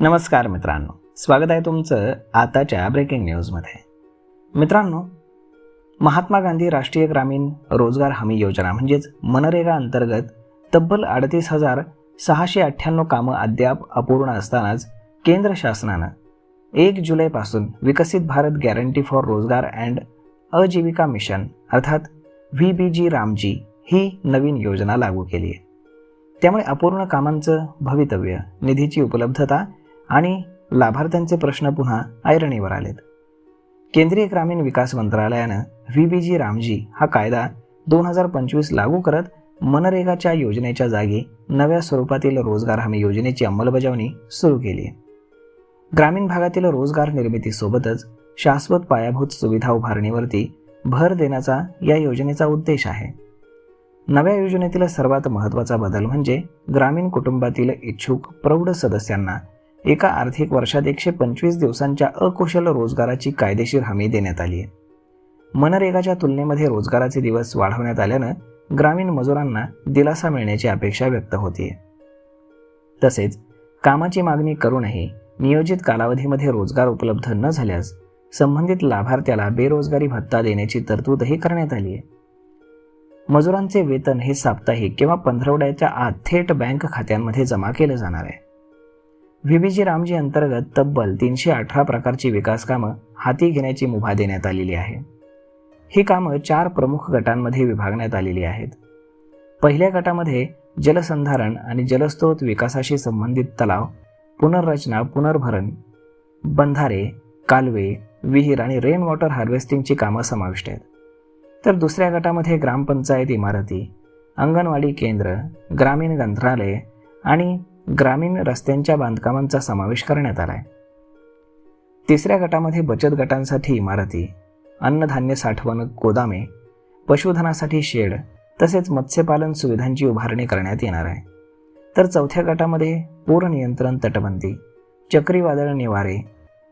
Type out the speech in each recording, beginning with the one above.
नमस्कार मित्रांनो, स्वागत आहे तुमचं आताच्या ब्रेकिंग न्यूजमध्ये. मित्रांनो, महात्मा गांधी राष्ट्रीय ग्रामीण रोजगार हमी योजना म्हणजेच मनरेगा अंतर्गत तब्बल 38,698 कामं अद्याप अपूर्ण असतानाच केंद्र शासनानं 1 जुलैपासून विकसित भारत गॅरंटी फॉर रोजगार अँड आजीविका मिशन अर्थात VBG रामजी ही नवीन योजना लागू केली आहे. त्यामुळे अपूर्ण कामांचं भवितव्य, निधीची उपलब्धता आणि लाभार्थ्यांचे प्रश्न पुन्हा ऐरणीवर आलेत. केंद्रीय ग्रामीण विकास मंत्रालयानं VBG रामजी हा कायदा 2025 लागू करत मनरेगाच्या योजनेच्या जागी नव्या स्वरूपातील रोजगार हमी योजनेची अंमलबजावणी सुरू केली आहे. ग्रामीण भागातील रोजगार निर्मितीसोबतच शाश्वत पायाभूत सुविधा उभारणीवरती भर देण्याचा या योजनेचा उद्देश आहे. नव्या योजनेतील सर्वात महत्त्वाचा बदल म्हणजे ग्रामीण कुटुंबातील इच्छुक प्रौढ सदस्यांना एका आर्थिक वर्षात 125 दिवसांच्या अकुशल रोजगाराची कायदेशीर हमी देण्यात आली आहे. मनरेगाच्या तुलनेमध्ये रोजगाराचे दिवस वाढवण्यात आल्यानं ग्रामीण मजुरांना दिलासा मिळण्याची अपेक्षा व्यक्त होते. तसेच कामाची मागणी करूनही नियोजित कालावधीमध्ये रोजगार उपलब्ध न झाल्यास संबंधित लाभार्थ्याला बेरोजगारी भत्ता देण्याची तरतूदही करण्यात आली आहे. मजुरांचे वेतन हे साप्ताहिक किंवा पंधरवड्याच्या आत थेट बँक खात्यांमध्ये जमा केलं जाणार आहे. VBG रामजी अंतर्गत तब्बल 318 प्रकारची विकास कामं हाती घेण्याची मुभा देण्यात आलेली आहे. ही कामं 4 प्रमुख गटांमध्ये विभागण्यात आलेली आहेत. पहिल्या गटामध्ये जलसंधारण आणि जलस्रोत विकासाशी संबंधित तलाव, पुनर्रचना, पुनर्भरण, बंधारे, कालवे, विहीर आणि रेन वॉटर हार्वेस्टिंगची कामं समाविष्ट आहेत. तर दुसऱ्या गटामध्ये ग्रामपंचायत इमारती, अंगणवाडी केंद्र, ग्रामीण ग्रंथालय आणि ग्रामीण रस्त्यांच्या बांधकामांचा समावेश करण्यात आला आहे. तिसऱ्या गटामध्ये बचत गटांसाठी इमारती, अन्नधान्य साठवण गोदामे, पशुधनासाठी शेड तसेच मत्स्यपालन सुविधांची उभारणी करण्यात येणार आहे. तर चौथ्या गटामध्ये पूर नियंत्रण, तटबंदी, चक्रीवादळ निवारे,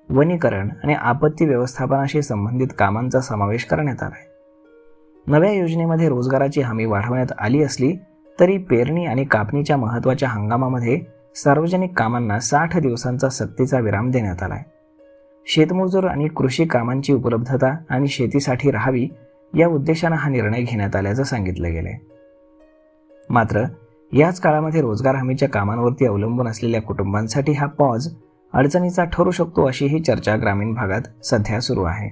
वनीकरण आणि आपत्ती व्यवस्थापनाशी संबंधित कामांचा समावेश करण्यात आला आहे. नव्या योजनेमध्ये रोजगाराची हमी वाढवण्यात आली असली तरी पेरणी आणि कापणीच्या महत्त्वाच्या हंगामामध्ये सार्वजनिक कामांना 60 दिवसांचा सक्तीचा विराम देण्यात आला आहे. शेतमजूर आणि कृषी कामांची उपलब्धता आणि शेतीसाठी राहावी या उद्देशानं हा निर्णय घेण्यात आल्याचं सांगितलं गेलं आहे. मात्र याच काळामध्ये रोजगार हमीच्या कामांवरती अवलंबून असलेल्या कुटुंबांसाठी हा पॉज अडचणीचा ठरू शकतो अशी ही चर्चा ग्रामीण भागात सध्या सुरू आहे.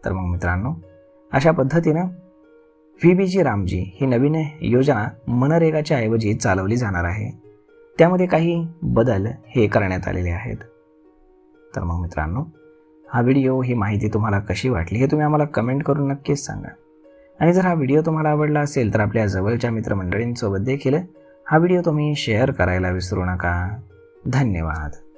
तर मग मित्रांनो, अशा पद्धतीनं VBG रामजी ही नवीन योजना मनरेगाच्या ऐवजी चालवली जाणार आहे. त्यामध्ये काही बदल हे करण्यात आलेले आहेत. तर मग मित्रांनो, हा व्हिडिओ, ही माहिती तुम्हाला कशी वाटली हे तुम्ही आम्हाला कमेंट करून नक्कीच सांगा. आणि जर हा व्हिडिओ तुम्हाला आवडला असेल तर आपल्या जवळच्या मित्रमंडळींसोबत देखील हा व्हिडिओ तुम्ही शेअर करायला विसरू नका. धन्यवाद.